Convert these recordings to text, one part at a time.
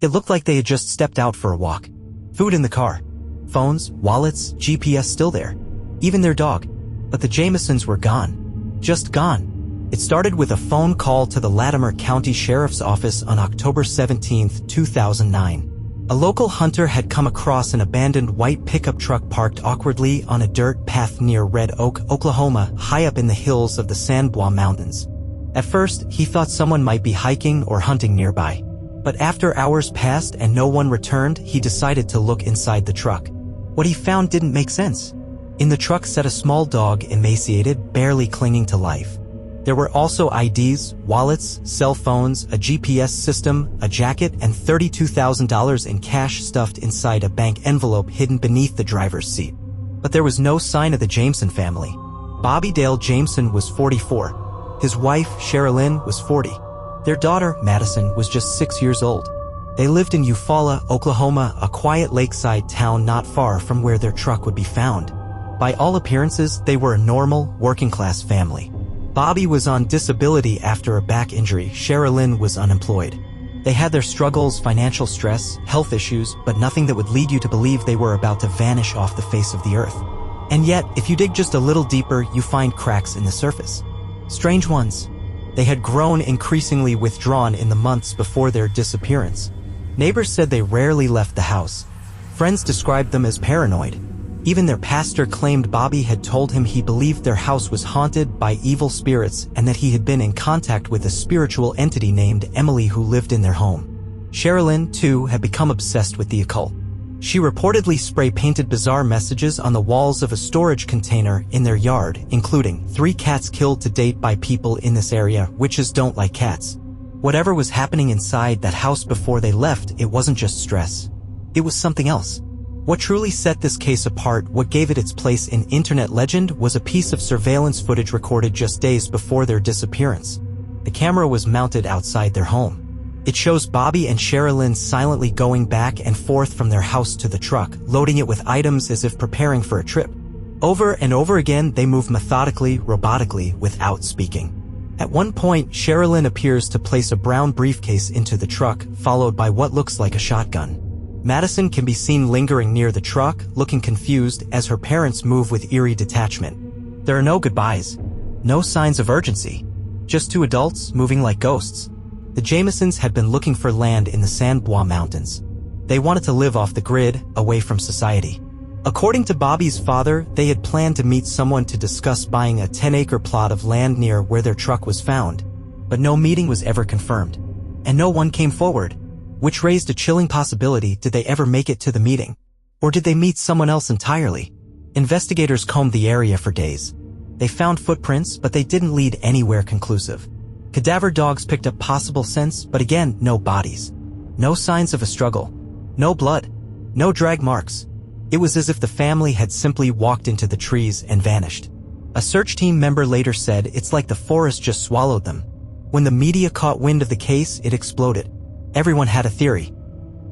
It looked like they had just stepped out for a walk. Food in the car. Phones, wallets, GPS still there. Even their dog. But the Jamesons were gone. Just gone. It started with a phone call to the Latimer County Sheriff's Office on October 17, 2009. A local hunter had come across an abandoned white pickup truck parked awkwardly on a dirt path near Red Oak, Oklahoma, high up in the hills of the San Bois Mountains. At first, he thought someone might be hiking or hunting nearby. But after hours passed and no one returned, he decided to look inside the truck. What he found didn't make sense. In the truck sat a small dog, emaciated, barely clinging to life. There were also IDs, wallets, cell phones, a GPS system, a jacket, and $32,000 in cash stuffed inside a bank envelope hidden beneath the driver's seat. But there was no sign of the Jameson family. Bobby Dale Jameson was 44. His wife, Sherilynn, was 40. Their daughter, Madyson, was just 6 years old. They lived in Eufaula, Oklahoma, a quiet lakeside town not far from where their truck would be found. By all appearances, they were a normal, working-class family. Bobby was on disability after a back injury. Sherilynn was unemployed. They had their struggles, financial stress, health issues, but nothing that would lead you to believe they were about to vanish off the face of the earth. And yet, if you dig just a little deeper, you find cracks in the surface. Strange ones. They had grown increasingly withdrawn in the months before their disappearance. Neighbors said they rarely left the house. Friends described them as paranoid. Even their pastor claimed Bobby had told him he believed their house was haunted by evil spirits and that he had been in contact with a spiritual entity named Emily who lived in their home. Sherilynn, too, had become obsessed with the occult. She reportedly spray-painted bizarre messages on the walls of a storage container in their yard, including 3 cats killed to date by people in this area. Witches don't like cats. Whatever was happening inside that house before they left, it wasn't just stress. It was something else. What truly set this case apart, what gave it its place in internet legend, was a piece of surveillance footage recorded just days before their disappearance. The camera was mounted outside their home. It shows Bobby and Sherilynn silently going back and forth from their house to the truck, loading it with items as if preparing for a trip. Over and over again, they move methodically, robotically, without speaking. At one point, Sherilynn appears to place a brown briefcase into the truck, followed by what looks like a shotgun. Madyson can be seen lingering near the truck, looking confused as her parents move with eerie detachment. There are no goodbyes. No signs of urgency. Just 2 adults moving like ghosts. The Jamesons had been looking for land in the San Bois Mountains. They wanted to live off the grid, away from society. According to Bobby's father, they had planned to meet someone to discuss buying a 10-acre plot of land near where their truck was found. But no meeting was ever confirmed. And no one came forward. Which raised a chilling possibility: did they ever make it to the meeting? Or did they meet someone else entirely? Investigators combed the area for days. They found footprints, but they didn't lead anywhere conclusive. Cadaver dogs picked up possible scents, but again, no bodies. No signs of a struggle. No blood. No drag marks. It was as if the family had simply walked into the trees and vanished. A search team member later said it's like the forest just swallowed them. When the media caught wind of the case, it exploded. Everyone had a theory.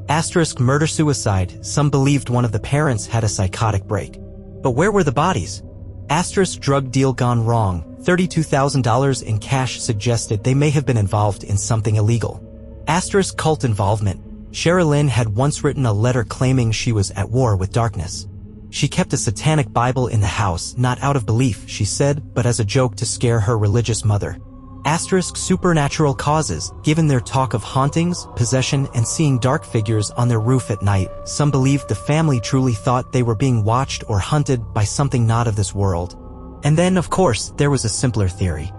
Asterisk murder-suicide. Some believed one of the parents had a psychotic break. But where were the bodies? Asterisk drug deal gone wrong. $32,000 in cash suggested they may have been involved in something illegal. Asterisk cult involvement. Sherilynn had once written a letter claiming she was at war with darkness. She kept a satanic Bible in the house, not out of belief, she said, but as a joke to scare her religious mother. Asterisk supernatural causes. Given their talk of hauntings, possession, and seeing dark figures on their roof at night, some believed the family truly thought they were being watched or hunted by something not of this world. And then, of course, there was a simpler theory.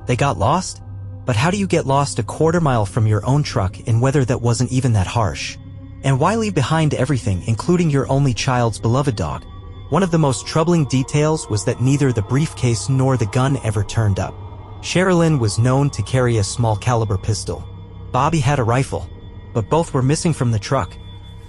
They got lost? But how do you get lost a quarter-mile from your own truck in weather that wasn't even that harsh? And why leave behind everything, including your only child's beloved dog? One of the most troubling details was that neither the briefcase nor the gun ever turned up. Sherilynn was known to carry a small-caliber pistol. Bobby had a rifle, but both were missing from the truck.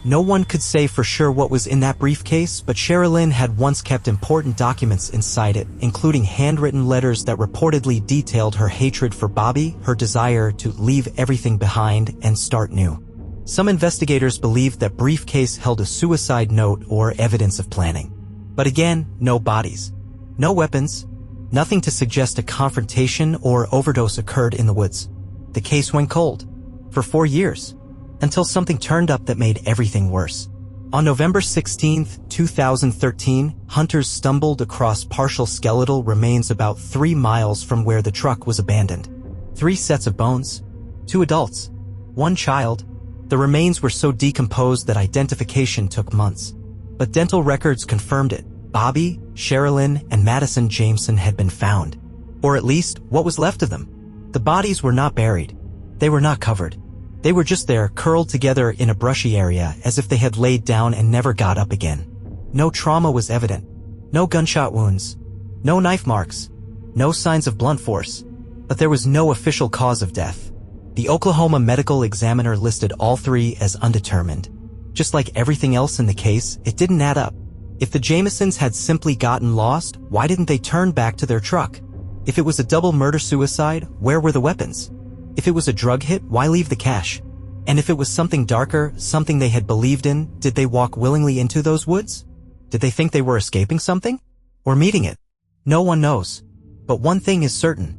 No one could say for sure what was in that briefcase, but Sherilynn had once kept important documents inside it, including handwritten letters that reportedly detailed her hatred for Bobby, her desire to leave everything behind and start new. Some investigators believed that briefcase held a suicide note or evidence of planning. But again, no bodies. No weapons. Nothing to suggest a confrontation or overdose occurred in the woods. The case went cold. For 4 years. Until something turned up that made everything worse. On November 16, 2013, hunters stumbled across partial skeletal remains about 3 miles from where the truck was abandoned. 3 sets of bones. 2 adults. 1 child. The remains were so decomposed that identification took months. But dental records confirmed it. Bois, Sherilynn, and Madyson Jameson had been found. Or at least, what was left of them. The bodies were not buried. They were not covered. They were just there, curled together in a brushy area as if they had laid down and never got up again. No trauma was evident. No gunshot wounds. No knife marks. No signs of blunt force. But there was no official cause of death. The Oklahoma medical examiner listed all 3 as undetermined. Just like everything else in the case, it didn't add up. If the Jamesons had simply gotten lost, why didn't they turn back to their truck? If it was a double murder-suicide, where were the weapons? If it was a drug hit, why leave the cash? And if it was something darker, something they had believed in, did they walk willingly into those woods? Did they think they were escaping something? Or meeting it? No one knows. But one thing is certain.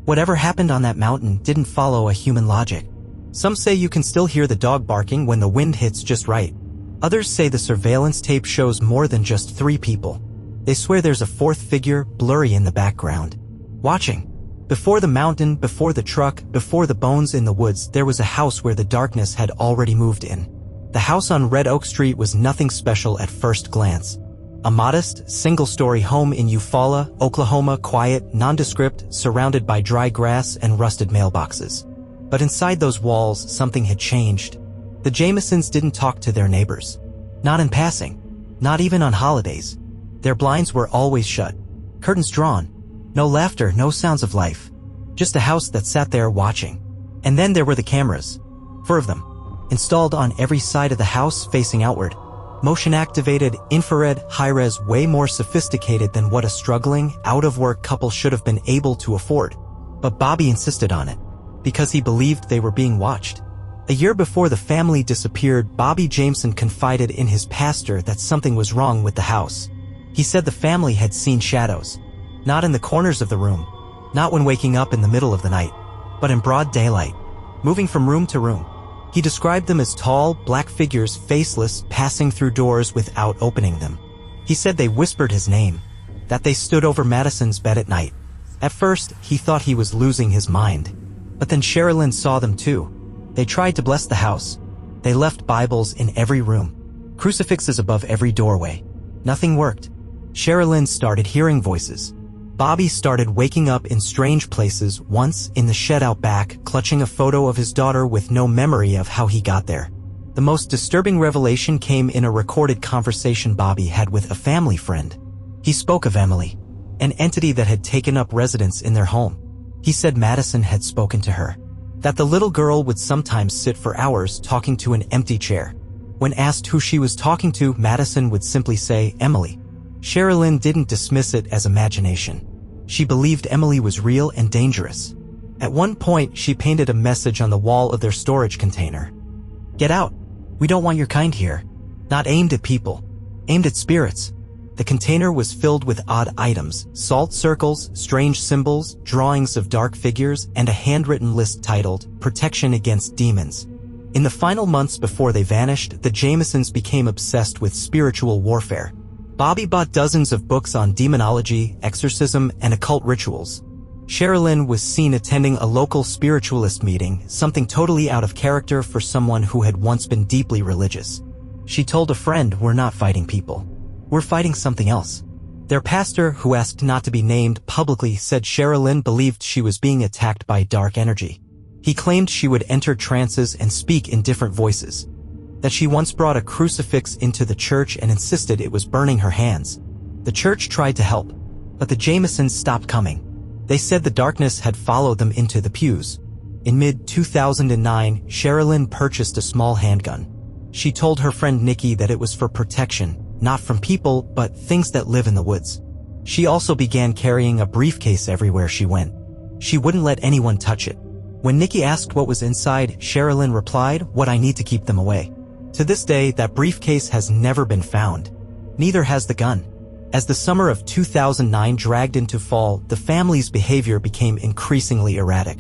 Whatever happened on that mountain didn't follow a human logic. Some say you can still hear the dog barking when the wind hits just right. Others say the surveillance tape shows more than just 3 people. They swear there's a 4th figure, blurry in the background. Watching. Before the mountain, before the truck, before the bones in the woods, there was a house where the darkness had already moved in. The house on Red Oak Street was nothing special at first glance. A modest, single-story home in Eufaula, Oklahoma, quiet, nondescript, surrounded by dry grass and rusted mailboxes. But inside those walls, something had changed. The Jamesons didn't talk to their neighbors. Not in passing. Not even on holidays. Their blinds were always shut. Curtains drawn. No laughter, no sounds of life. Just a house that sat there watching. And then there were the cameras. 4 of them. Installed on every side of the house facing outward. Motion-activated, infrared, high-res, way more sophisticated than what a struggling, out-of-work couple should have been able to afford. But Bois insisted on it. Because he believed they were being watched. A year before the family disappeared, Bois Jameson confided in his pastor that something was wrong with the house. He said the family had seen shadows. Not in the corners of the room. Not when waking up in the middle of the night. But in broad daylight. Moving from room to room. He described them as tall, black figures, faceless, passing through doors without opening them. He said they whispered his name. That they stood over Madyson's bed at night. At first, he thought he was losing his mind. But then Sherilynn saw them too. They tried to bless the house. They left Bibles in every room. Crucifixes above every doorway. Nothing worked. Sherilynn started hearing voices. Bois started waking up in strange places, once in the shed out back, clutching a photo of his daughter with no memory of how he got there. The most disturbing revelation came in a recorded conversation Bois had with a family friend. He spoke of Emily, an entity that had taken up residence in their home. He said Madyson had spoken to her. That the little girl would sometimes sit for hours talking to an empty chair. When asked who she was talking to, Madyson would simply say, Emily. Sherilynn didn't dismiss it as imagination. She believed Emily was real and dangerous. At one point, she painted a message on the wall of their storage container. Get out. We don't want your kind here. Not aimed at people. Aimed at spirits. The container was filled with odd items, salt circles, strange symbols, drawings of dark figures, and a handwritten list titled, Protection Against Demons. In the final months before they vanished, the Jamesons became obsessed with spiritual warfare. Bois bought dozens of books on demonology, exorcism, and occult rituals. Sherilynn was seen attending a local spiritualist meeting, something totally out of character for someone who had once been deeply religious. She told a friend, we're not fighting people. We're fighting something else. Their pastor, who asked not to be named publicly, said Sherilynn believed she was being attacked by dark energy. He claimed she would enter trances and speak in different voices. That she once brought a crucifix into the church and insisted it was burning her hands. The church tried to help, but the Jamesons stopped coming. They said the darkness had followed them into the pews. In mid-2009, Sherilynn purchased a small handgun. She told her friend Nikki that it was for protection, not from people, but things that live in the woods. She also began carrying a briefcase everywhere she went. She wouldn't let anyone touch it. When Nikki asked what was inside, Sherilynn replied, what I need to keep them away. To this day, that briefcase has never been found. Neither has the gun. As the summer of 2009 dragged into fall, the family's behavior became increasingly erratic.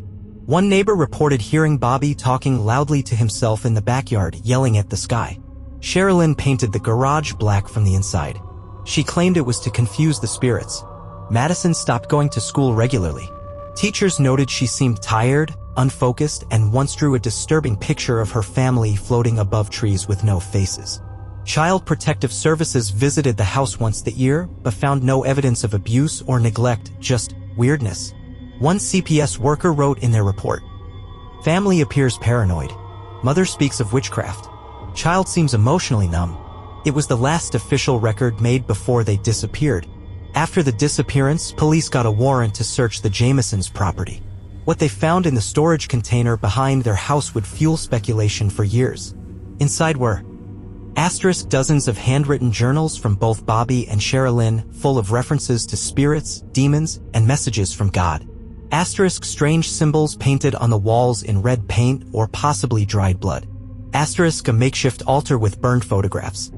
One neighbor reported hearing Bobby talking loudly to himself in the backyard, yelling at the sky. Sherilynn painted the garage black from the inside. She claimed it was to confuse the spirits. Madyson stopped going to school regularly. Teachers noted she seemed tired, unfocused, and once drew a disturbing picture of her family floating above trees with no faces. Child Protective Services visited the house once the year, but found no evidence of abuse or neglect, just weirdness. One CPS worker wrote in their report, "Family appears paranoid. Mother speaks of witchcraft. Child seems emotionally numb." It was the last official record made before they disappeared. After the disappearance, police got a warrant to search the Jamesons' property. What they found in the storage container behind their house would fuel speculation for years. Inside were dozens of handwritten journals from both Bobby and Sherilynn, full of references to spirits, demons, and messages from God. Strange symbols painted on the walls in red paint or possibly dried blood. A makeshift altar with burned photographs.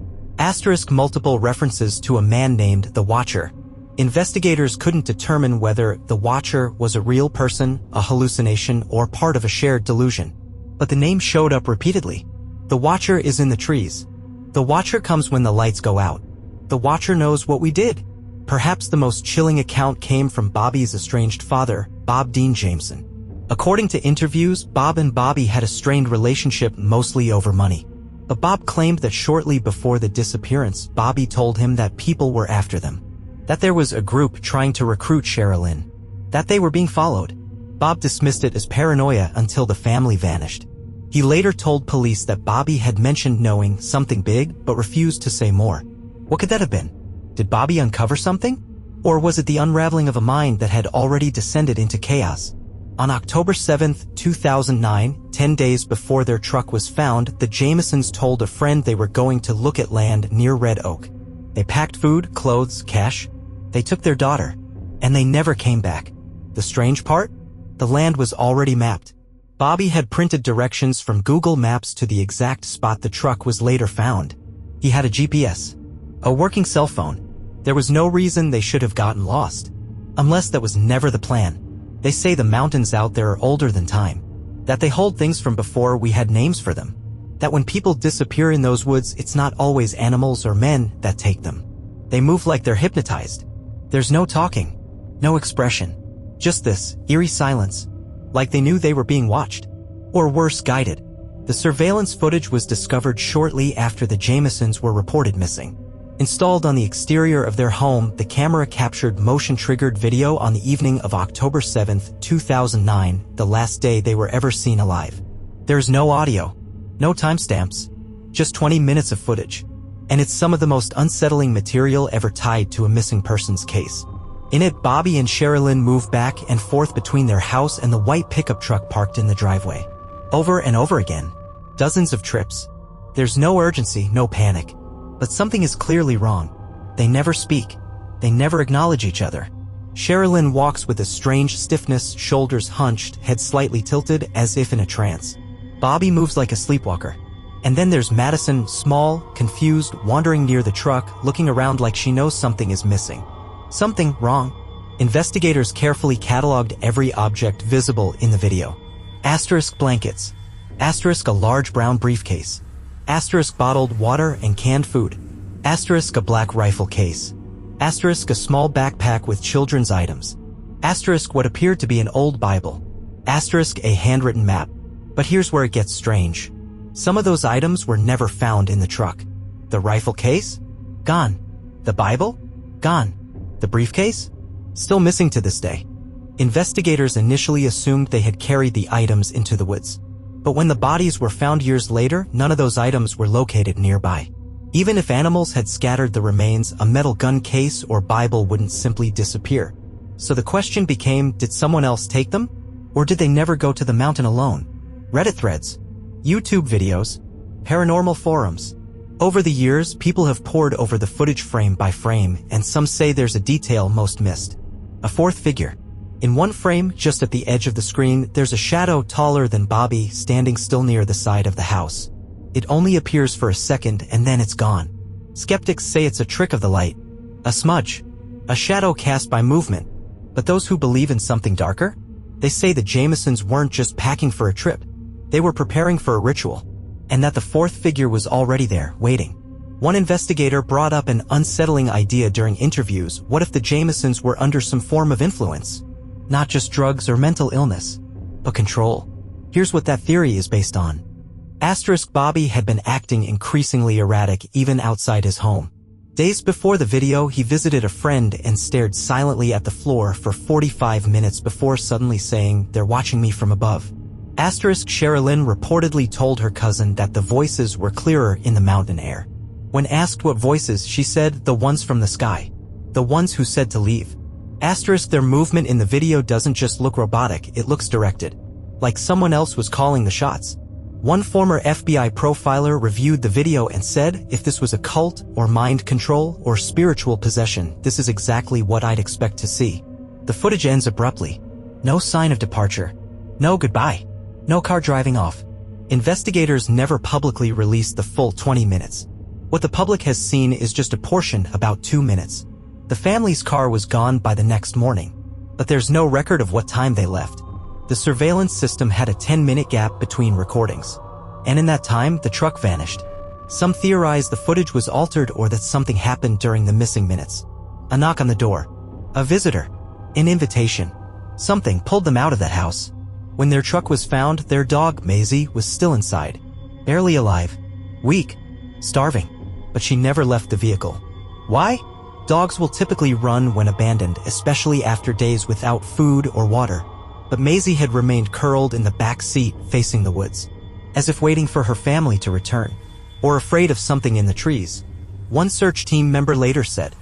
Multiple references to a man named the Watcher. Investigators couldn't determine whether the Watcher was a real person, a hallucination, or part of a shared delusion. But the name showed up repeatedly. The Watcher is in the trees. The Watcher comes when the lights go out. The Watcher knows what we did. Perhaps the most chilling account came from Bobby's estranged father, Bob Dean Jameson. According to interviews, Bob and Bobby had a strained relationship mostly over money. But Bob claimed that shortly before the disappearance, Bobby told him that people were after them. That there was a group trying to recruit Sherilynn. That they were being followed. Bob dismissed it as paranoia until the family vanished. He later told police that Bobby had mentioned knowing something big, but refused to say more. What could that have been? Did Bobby uncover something? Or was it the unraveling of a mind that had already descended into chaos? On October 7, 2009, 10 days before their truck was found, the Jamesons told a friend they were going to look at land near Red Oak. They packed food, clothes, cash. They took their daughter. And they never came back. The strange part? The land was already mapped. Bobby had printed directions from Google Maps to the exact spot the truck was later found. He had a GPS. A working cell phone. There was no reason they should have gotten lost. Unless that was never the plan. They say the mountains out there are older than time. That they hold things from before we had names for them. That when people disappear in those woods, it's not always animals or men that take them. They move like they're hypnotized. There's no talking. No expression. Just this eerie silence. Like they knew they were being watched. Or worse, guided. The surveillance footage was discovered shortly after the Jamesons were reported missing. Installed on the exterior of their home, the camera captured motion-triggered video on the evening of October 7, 2009, the last day they were ever seen alive. There's no audio, no timestamps, just 20 minutes of footage. And it's some of the most unsettling material ever tied to a missing persons case. In it, Bobby and Sherilynn move back and forth between their house and the white pickup truck parked in the driveway. Over and over again. Dozens of trips. There's no urgency, no panic. But something is clearly wrong. They never speak. They never acknowledge each other. Sherilynn walks with a strange stiffness, shoulders hunched, head slightly tilted, as if in a trance. Bobby moves like a sleepwalker. And then there's Madyson, small, confused, wandering near the truck, looking around like she knows something is missing. Something wrong. Investigators carefully cataloged every object visible in the video. Blankets. A large brown briefcase. Bottled water and canned food. A black rifle case. A small backpack with children's items. What appeared to be an old Bible. A handwritten map. But here's where it gets strange. Some of those items were never found in the truck. The rifle case? Gone. The Bible? Gone. The briefcase? Still missing to this day. Investigators initially assumed they had carried the items into the woods. But when the bodies were found years later, none of those items were located nearby. Even if animals had scattered the remains, a metal gun case or Bible wouldn't simply disappear. So the question became, did someone else take them? Or did they never go to the mountain alone? Reddit threads, YouTube videos, paranormal forums. Over the years, people have pored over the footage frame by frame, and some say there's a detail most missed. A fourth figure. In one frame, just at the edge of the screen, there's a shadow taller than Bobby standing still near the side of the house. It only appears for a second and then it's gone. Skeptics say it's a trick of the light. A smudge. A shadow cast by movement. But those who believe in something darker? They say the Jamesons weren't just packing for a trip. They were preparing for a ritual. And that the fourth figure was already there, waiting. One investigator brought up an unsettling idea during interviews. What if the Jamesons were under some form of influence? Not just drugs or mental illness, but control. Here's what that theory is based on. Bobby had been acting increasingly erratic even outside his home. Days before the video, he visited a friend and stared silently at the floor for 45 minutes before suddenly saying, "They're watching me from above." Sherilynn reportedly told her cousin that the voices were clearer in the mountain air. When asked what voices, she said, "The ones from the sky. The ones who said to leave." Their movement in the video doesn't just look robotic, it looks directed. Like someone else was calling the shots. One former FBI profiler reviewed the video and said, "If this was a cult, or mind control, or spiritual possession, this is exactly what I'd expect to see." The footage ends abruptly. No sign of departure. No goodbye. No car driving off. Investigators never publicly released the full 20 minutes. What the public has seen is just a portion, about 2 minutes. The family's car was gone by the next morning, but there's no record of what time they left. The surveillance system had a 10-minute gap between recordings. And in that time, the truck vanished. Some theorize the footage was altered or that something happened during the missing minutes. A knock on the door. A visitor. An invitation. Something pulled them out of that house. When their truck was found, their dog, Maisie, was still inside. Barely alive. Weak. Starving. But she never left the vehicle. Why? Dogs will typically run when abandoned, especially after days without food or water. But Maisie had remained curled in the back seat, facing the woods, as if waiting for her family to return, or afraid of something in the trees. One search team member later said,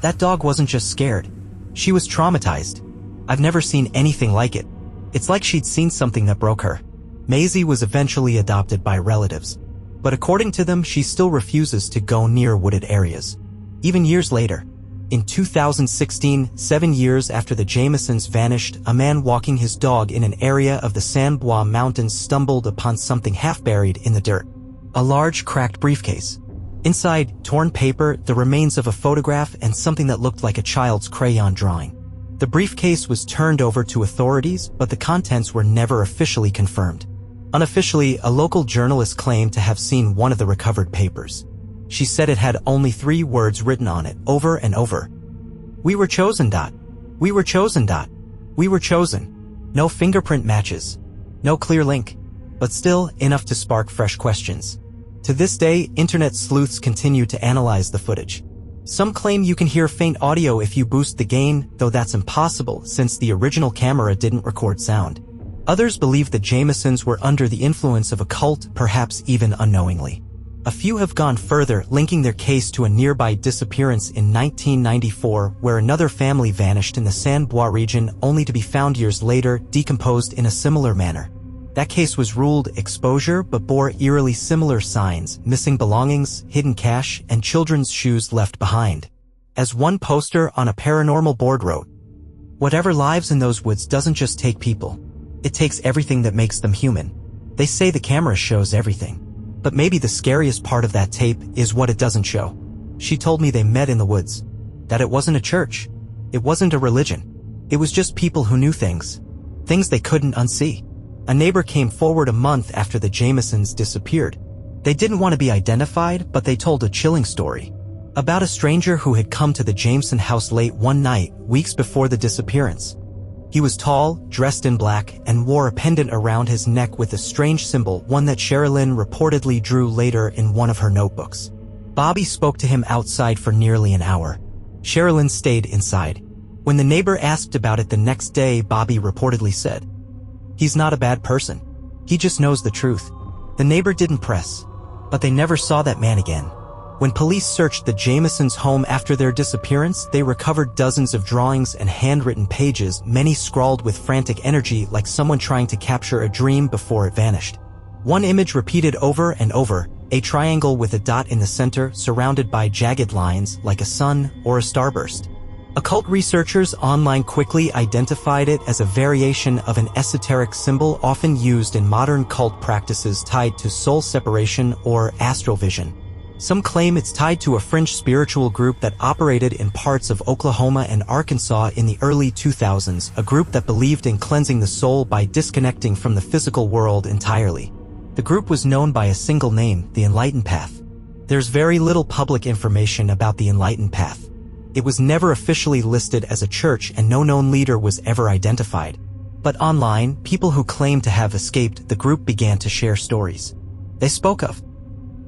"That dog wasn't just scared. She was traumatized. I've never seen anything like it. It's like she'd seen something that broke her." Maisie was eventually adopted by relatives, but according to them, she still refuses to go near wooded areas. Even years later, in 2016, 7 years after the Jamesons vanished, a man walking his dog in an area of the Bois Mountains stumbled upon something half-buried in the dirt. A large, cracked briefcase. Inside, torn paper, the remains of a photograph, and something that looked like a child's crayon drawing. The briefcase was turned over to authorities, but the contents were never officially confirmed. Unofficially, a local journalist claimed to have seen one of the recovered papers. She said it had only 3 words written on it, over and over. "We were chosen. We were chosen. We were chosen." No fingerprint matches. No clear link. But still, enough to spark fresh questions. To this day, internet sleuths continue to analyze the footage. Some claim you can hear faint audio if you boost the gain, though that's impossible since the original camera didn't record sound. Others believe the Jamesons were under the influence of a cult, perhaps even unknowingly. A few have gone further, linking their case to a nearby disappearance in 1994, where another family vanished in the Bois region only to be found years later, decomposed in a similar manner. That case was ruled exposure but bore eerily similar signs: missing belongings, hidden cash, and children's shoes left behind. As one poster on a paranormal board wrote, "Whatever lives in those woods doesn't just take people. It takes everything that makes them human." They say the camera shows everything. But maybe the scariest part of that tape is what it doesn't show. She told me they met in the woods. That it wasn't a church. It wasn't a religion. It was just people who knew things. Things they couldn't unsee. A neighbor came forward a month after the Jamesons disappeared. They didn't want to be identified, but they told a chilling story. About a stranger who had come to the Jameson house late one night, weeks before the disappearance. He was tall, dressed in black, and wore a pendant around his neck with a strange symbol, one that Sherilynn reportedly drew later in one of her notebooks. Bobby spoke to him outside for nearly an hour. Sherilynn stayed inside. When the neighbor asked about it the next day, Bobby reportedly said, "He's not a bad person. He just knows the truth." The neighbor didn't press, but they never saw that man again. When police searched the Jamesons' home after their disappearance, they recovered dozens of drawings and handwritten pages, many scrawled with frantic energy like someone trying to capture a dream before it vanished. One image repeated over and over, a triangle with a dot in the center surrounded by jagged lines like a sun or a starburst. Occult researchers online quickly identified it as a variation of an esoteric symbol often used in modern cult practices tied to soul separation or astral vision. Some claim it's tied to a fringe spiritual group that operated in parts of Oklahoma and Arkansas in the early 2000s, a group that believed in cleansing the soul by disconnecting from the physical world entirely. The group was known by a single name, the Enlightened Path. There's very little public information about the Enlightened Path. It was never officially listed as a church and no known leader was ever identified. But online, people who claimed to have escaped the group began to share stories. They spoke of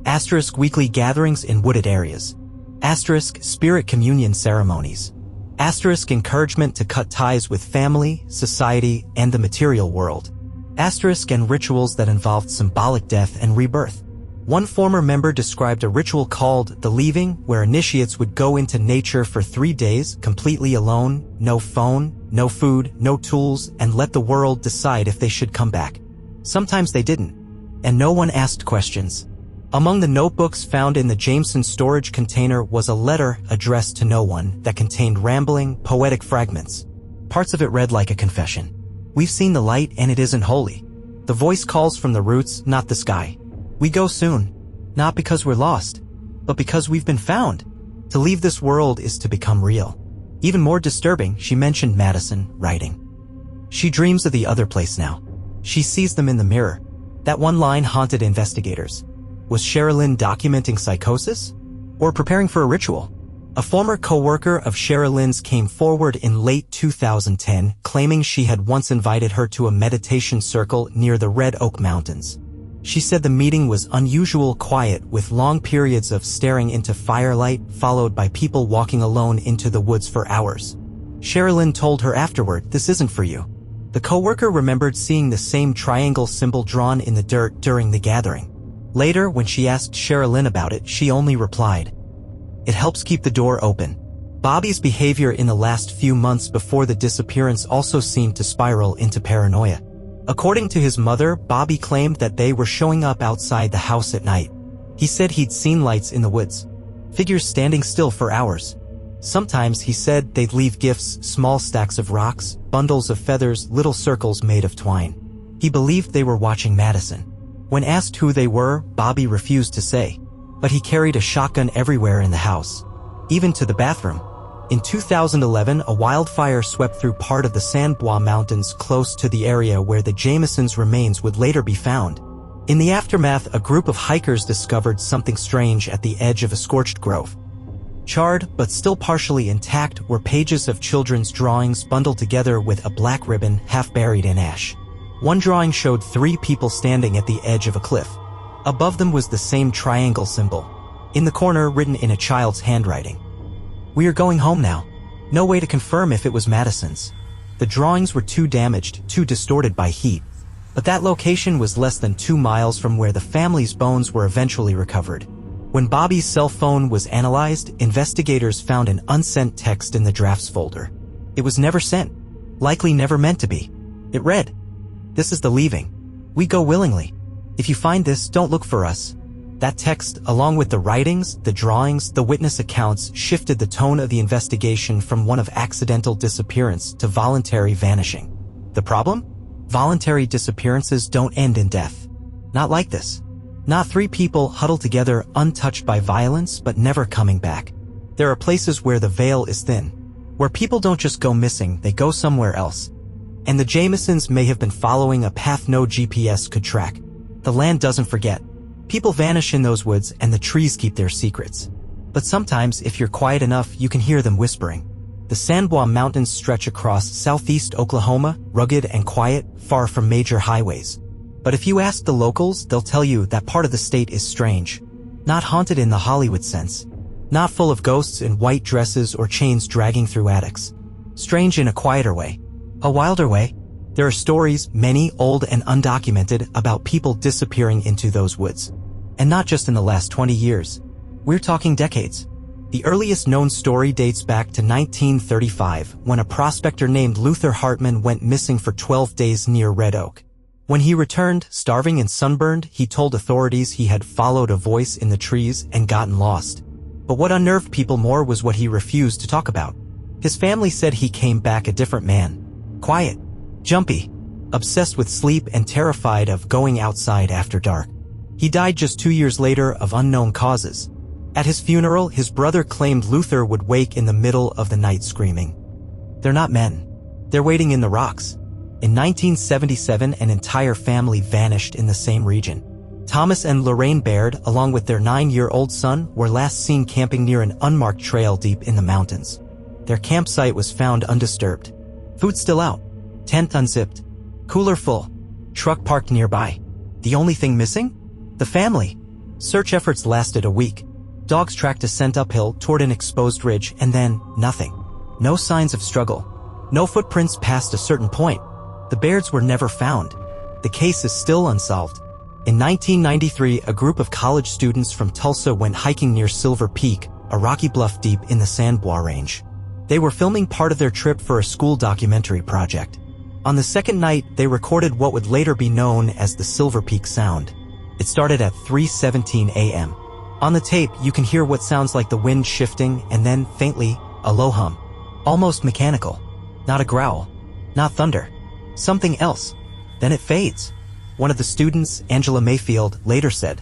* weekly gatherings in wooded areas, * spirit communion ceremonies, * encouragement to cut ties with family, society, and the material world, * and rituals that involved symbolic death and rebirth. One former member described a ritual called the Leaving, where initiates would go into nature for 3 days, completely alone, no phone, no food, no tools, and let the world decide if they should come back. Sometimes they didn't, and no one asked questions. Among the notebooks found in the Jameson storage container was a letter addressed to no one that contained rambling, poetic fragments. Parts of it read like a confession. We've seen the light and it isn't holy. The voice calls from the roots, not the sky. We go soon, not because we're lost, but because we've been found. To leave this world is to become real. Even more disturbing, she mentioned Madyson, writing. She dreams of the other place now. She sees them in the mirror. That one line haunted investigators. Was Sherilynn documenting psychosis? Or preparing for a ritual? A former co-worker of Sherilynn's came forward in late 2010, claiming she had once invited her to a meditation circle near the Red Oak Mountains. She said the meeting was unusual quiet, with long periods of staring into firelight, followed by people walking alone into the woods for hours. Sherilynn told her afterward, "This isn't for you." The co-worker remembered seeing the same triangle symbol drawn in the dirt during the gathering. Later, when she asked Sherilynn about it, she only replied, "It helps keep the door open." Bobby's behavior in the last few months before the disappearance also seemed to spiral into paranoia. According to his mother, Bobby claimed that they were showing up outside the house at night. He said he'd seen lights in the woods, figures standing still for hours. Sometimes, he said, they'd leave gifts, small stacks of rocks, bundles of feathers, little circles made of twine. He believed they were watching Madyson. When asked who they were, Bobby refused to say. But he carried a shotgun everywhere in the house, even to the bathroom. In 2011, a wildfire swept through part of the Bois Mountains close to the area where the Jamesons' remains would later be found. In the aftermath, a group of hikers discovered something strange at the edge of a scorched grove. Charred, but still partially intact, were pages of children's drawings bundled together with a black ribbon half buried in ash. One drawing showed 3 people standing at the edge of a cliff. Above them was the same triangle symbol. In the corner, written in a child's handwriting. "We are going home now." No way to confirm if it was Madyson's. The drawings were too damaged, too distorted by heat. But that location was less than 2 miles from where the family's bones were eventually recovered. When Bobby's cell phone was analyzed, investigators found an unsent text in the drafts folder. It was never sent. Likely never meant to be. It read, "This is the Leaving. We go willingly. If you find this, don't look for us." That text, along with the writings, the drawings, the witness accounts, shifted the tone of the investigation from one of accidental disappearance to voluntary vanishing. The problem? Voluntary disappearances don't end in death. Not like this. Not 3 people huddled together, untouched by violence, but never coming back. There are places where the veil is thin, where people don't just go missing, they go somewhere else. And the Jamesons may have been following a path no GPS could track. The land doesn't forget. People vanish in those woods and the trees keep their secrets. But sometimes, if you're quiet enough, you can hear them whispering. The Bois Mountains stretch across southeast Oklahoma, rugged and quiet, far from major highways. But if you ask the locals, they'll tell you that part of the state is strange. Not haunted in the Hollywood sense. Not full of ghosts in white dresses or chains dragging through attics. Strange in a quieter way. A wilder way. There are stories, many old and undocumented, about people disappearing into those woods. And not just in the last 20 years. We're talking decades. The earliest known story dates back to 1935, when a prospector named Luther Hartman went missing for 12 days near Red Oak. When he returned, starving and sunburned, he told authorities he had followed a voice in the trees and gotten lost. But what unnerved people more was what he refused to talk about. His family said he came back a different man. Quiet. Jumpy. Obsessed with sleep and terrified of going outside after dark. He died just 2 years later of unknown causes. At his funeral, his brother claimed Luther would wake in the middle of the night screaming, "They're not men. They're waiting in the rocks." In 1977, an entire family vanished in the same region. Thomas and Lorraine Baird, along with their 9-year-old son, were last seen camping near an unmarked trail deep in the mountains. Their campsite was found undisturbed. Food still out. Tent unzipped. Cooler full. Truck parked nearby. The only thing missing? The family. Search efforts lasted a week. Dogs tracked a scent uphill toward an exposed ridge, and then nothing. No signs of struggle. No footprints past a certain point. The Bairds were never found. The case is still unsolved. In 1993, a group of college students from Tulsa went hiking near Silver Peak, a rocky bluff deep in the San Bois Range. They were filming part of their trip for a school documentary project. On the second night, they recorded what would later be known as the Silver Peak Sound. It started at 3:17 a.m. On the tape, you can hear what sounds like the wind shifting and then, faintly, a low hum. Almost mechanical. Not a growl. Not thunder. Something else. Then it fades. One of the students, Angela Mayfield, later said,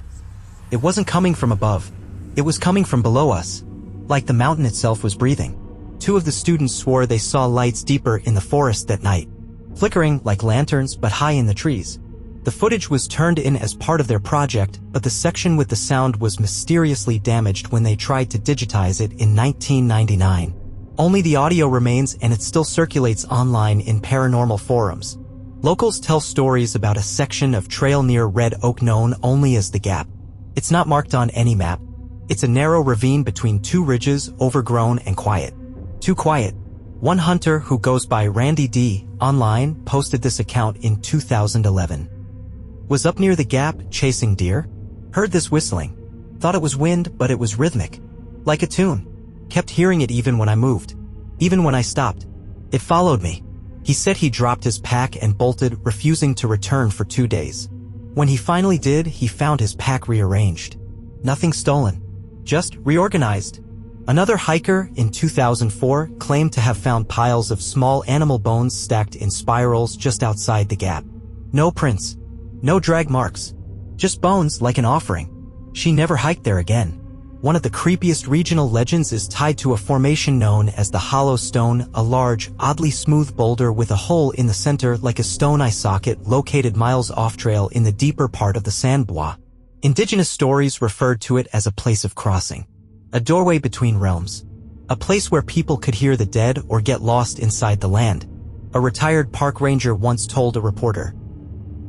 "It wasn't coming from above. It was coming from below us. Like the mountain itself was breathing." 2 of the students swore they saw lights deeper in the forest that night, flickering like lanterns but high in the trees. The footage was turned in as part of their project, but the section with the sound was mysteriously damaged when they tried to digitize it in 1999. Only the audio remains, and it still circulates online in paranormal forums. Locals tell stories about a section of trail near Red Oak known only as the Gap. It's not marked on any map. It's a narrow ravine between 2 ridges, overgrown and quiet. Too quiet. One hunter who goes by Randy D. online posted this account in 2011. "Was up near the Gap chasing deer. Heard this whistling. Thought it was wind, but it was rhythmic. Like a tune. Kept hearing it even when I moved. Even when I stopped. It followed me." He said he dropped his pack and bolted, refusing to return for 2 days. When he finally did, he found his pack rearranged. Nothing stolen. Just reorganized. Another hiker, in 2004, claimed to have found piles of small animal bones stacked in spirals just outside the Gap. No prints. No drag marks. Just bones like an offering. She never hiked there again. One of the creepiest regional legends is tied to a formation known as the Hollow Stone, a large, oddly smooth boulder with a hole in the center like a stone eye socket located miles off-trail in the deeper part of the San Bois. Indigenous stories referred to it as a place of crossing. A doorway between realms. A place where people could hear the dead or get lost inside the land. A retired park ranger once told a reporter,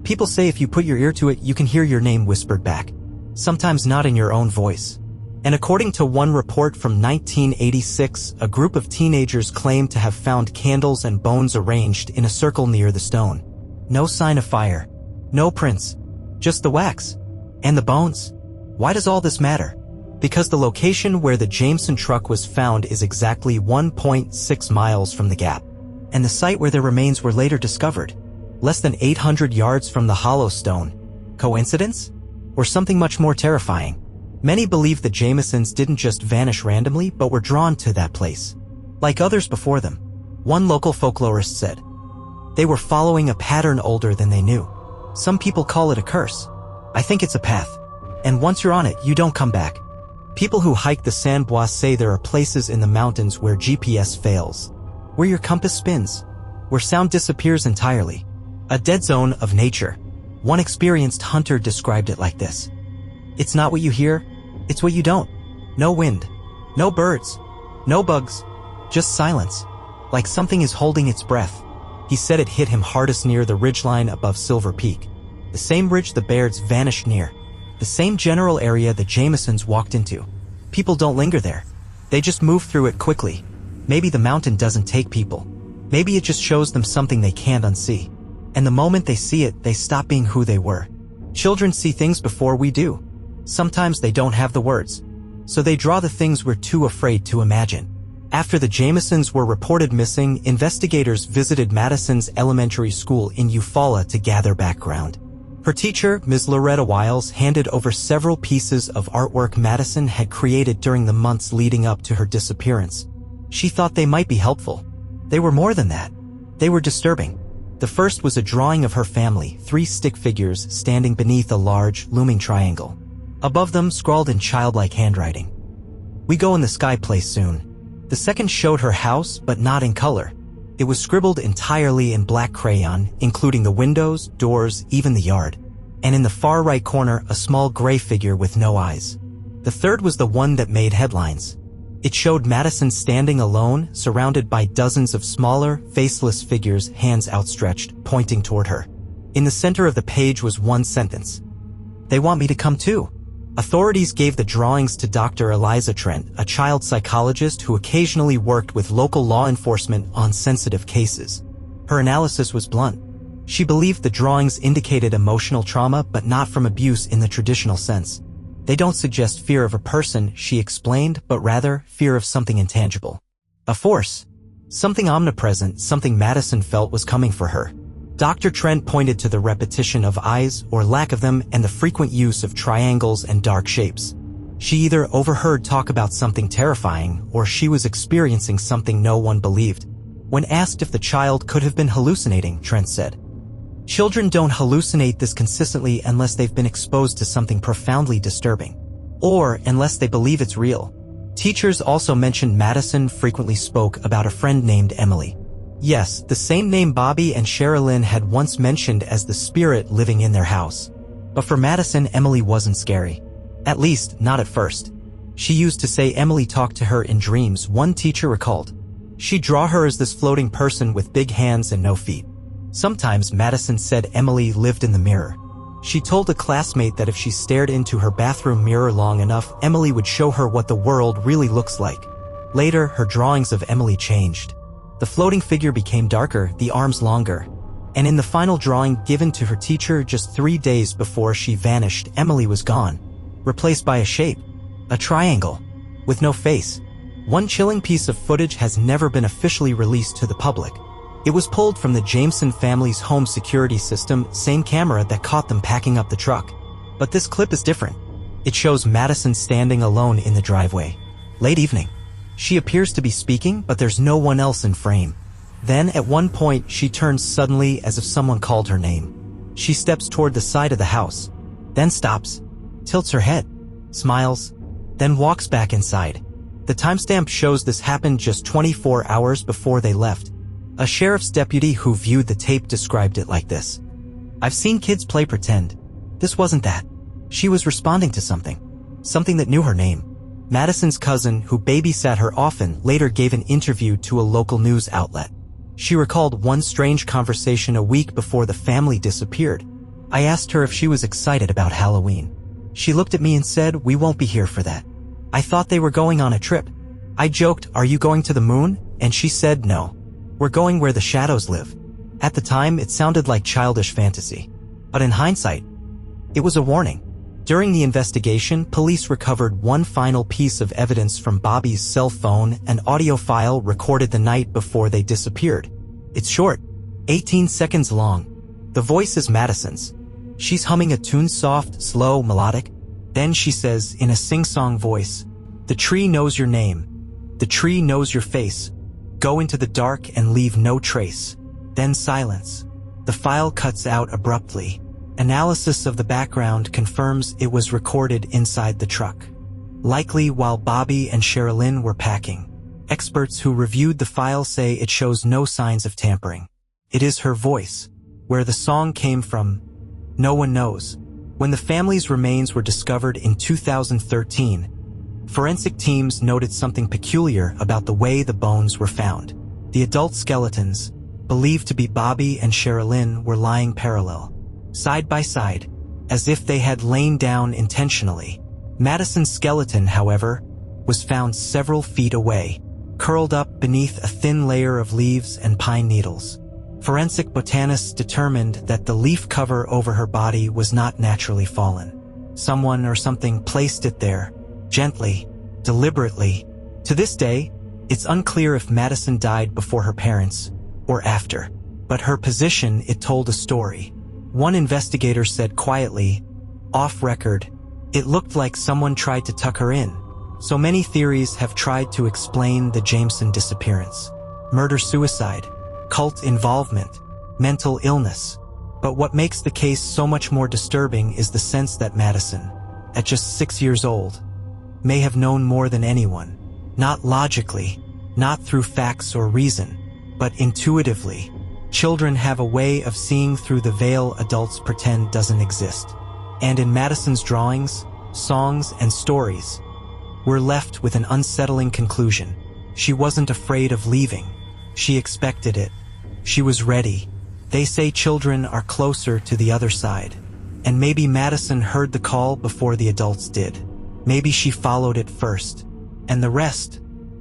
"People say if you put your ear to it, you can hear your name whispered back. Sometimes not in your own voice." And according to one report from 1986, a group of teenagers claimed to have found candles and bones arranged in a circle near the stone. No sign of fire. No prints. Just the wax. And the bones. Why does all this matter? Because the location where the Jameson truck was found is exactly 1.6 miles from the Gap. And the site where their remains were later discovered. Less than 800 yards from the Hollow Stone. Coincidence? Or something much more terrifying? Many believe the Jamesons didn't just vanish randomly, but were drawn to that place. Like others before them. One local folklorist said, "They were following a pattern older than they knew. Some people call it a curse. I think it's a path. And once you're on it, you don't come back." People who hike the San Bois say there are places in the mountains where GPS fails. Where your compass spins. Where sound disappears entirely. A dead zone of nature. One experienced hunter described it like this. "It's not what you hear, it's what you don't. No wind. No birds. No bugs. Just silence. Like something is holding its breath." He said it hit him hardest near the ridgeline above Silver Peak. The same ridge the Bairds vanished near. The same general area the Jamesons walked into. People don't linger there. They just move through it quickly. Maybe the mountain doesn't take people. Maybe it just shows them something they can't unsee. And the moment they see it, they stop being who they were. Children see things before we do. Sometimes they don't have the words. So they draw the things we're too afraid to imagine. After the Jamesons were reported missing, investigators visited Madyson's elementary school in Eufaula to gather background. Her teacher, Ms. Loretta Wiles, handed over several pieces of artwork Madyson had created during the months leading up to her disappearance. She thought they might be helpful. They were more than that. They were disturbing. The first was a drawing of her family, 3 stick figures standing beneath a large, looming triangle. Above them, scrawled in childlike handwriting, "We go in the sky place soon." The second showed her house, but not in color. It was scribbled entirely in black crayon, including the windows, doors, even the yard. And in the far right corner, a small gray figure with no eyes. The third was the one that made headlines. It showed Madyson standing alone, surrounded by dozens of smaller, faceless figures, hands outstretched, pointing toward her. In the center of the page was one sentence. "They want me to come too." Authorities gave the drawings to Dr. Eliza Trent, a child psychologist who occasionally worked with local law enforcement on sensitive cases. Her analysis was blunt. She believed the drawings indicated emotional trauma, but not from abuse in the traditional sense. "They don't suggest fear of a person," she explained, "but rather fear of something intangible. A force. Something omnipresent, something Madyson felt was coming for her." Dr. Trent pointed to the repetition of eyes, or lack of them, and the frequent use of triangles and dark shapes. She either overheard talk about something terrifying, or she was experiencing something no one believed. When asked if the child could have been hallucinating, Trent said, "Children don't hallucinate this consistently unless they've been exposed to something profoundly disturbing. Or unless they believe it's real." Teachers also mentioned Madyson frequently spoke about a friend named Emily. Yes, the same name Bobby and Sherilynn had once mentioned as the spirit living in their house. But for Madyson, Emily wasn't scary. At least, not at first. She used to say Emily talked to her in dreams, one teacher recalled. She'd draw her as this floating person with big hands and no feet. Sometimes Madyson said Emily lived in the mirror. She told a classmate that if she stared into her bathroom mirror long enough, Emily would show her what the world really looks like. Later, her drawings of Emily changed. The floating figure became darker, the arms longer. And in the final drawing given to her teacher just 3 days before she vanished, Emily was gone, replaced by a shape, a triangle, with no face. One chilling piece of footage has never been officially released to the public. It was pulled from the Jameson family's home security system, same camera that caught them packing up the truck. But this clip is different. It shows Madyson standing alone in the driveway. Late evening. She appears to be speaking, but there's no one else in frame. Then, at one point, she turns suddenly as if someone called her name. She steps toward the side of the house, then stops, tilts her head, smiles, then walks back inside. The timestamp shows this happened just 24 hours before they left. A sheriff's deputy who viewed the tape described it like this. "I've seen kids play pretend. This wasn't that. She was responding to something. Something that knew her name." Madyson's cousin, who babysat her often, later gave an interview to a local news outlet. She recalled one strange conversation a week before the family disappeared. "I asked her if she was excited about Halloween. She looked at me and said, 'We won't be here for that.' I thought they were going on a trip. I joked, 'Are you going to the moon?' And she said, 'No. We're going where the shadows live.' At the time, it sounded like childish fantasy. But in hindsight, it was a warning." During the investigation, police recovered one final piece of evidence from Bobby's cell phone, an audio file recorded the night before they disappeared. It's short, 18 seconds long. The voice is Madyson's. She's humming a tune, soft, slow, melodic. Then she says, in a sing-song voice, "The tree knows your name. The tree knows your face. Go into the dark and leave no trace." Then silence. The file cuts out abruptly. Analysis of the background confirms it was recorded inside the truck, likely while Bobby and Sherilynn were packing. Experts who reviewed the file say it shows no signs of tampering. It is her voice. Where the song came from, no one knows. When the family's remains were discovered in 2013, forensic teams noted something peculiar about the way the bones were found. The adult skeletons, believed to be Bobby and Sherilynn, were lying parallel, side by side, as if they had lain down intentionally. Madyson's skeleton, however, was found several feet away, curled up beneath a thin layer of leaves and pine needles. Forensic botanists determined that the leaf cover over her body was not naturally fallen. Someone or something placed it there, gently, deliberately. To this day, it's unclear if Madyson died before her parents or after, but her position, it told a story. One investigator said quietly, off record, "It looked like someone tried to tuck her in." So many theories have tried to explain the Jameson disappearance. Murder-suicide, cult involvement, mental illness. But what makes the case so much more disturbing is the sense that Madyson, at just 6 years old, may have known more than anyone. Not logically, not through facts or reason, but intuitively. Children have a way of seeing through the veil adults pretend doesn't exist. And in Madyson's drawings, songs, and stories, we're left with an unsettling conclusion. She wasn't afraid of leaving. She expected it. She was ready. They say children are closer to the other side. And maybe Madyson heard the call before the adults did. Maybe she followed it first, and the rest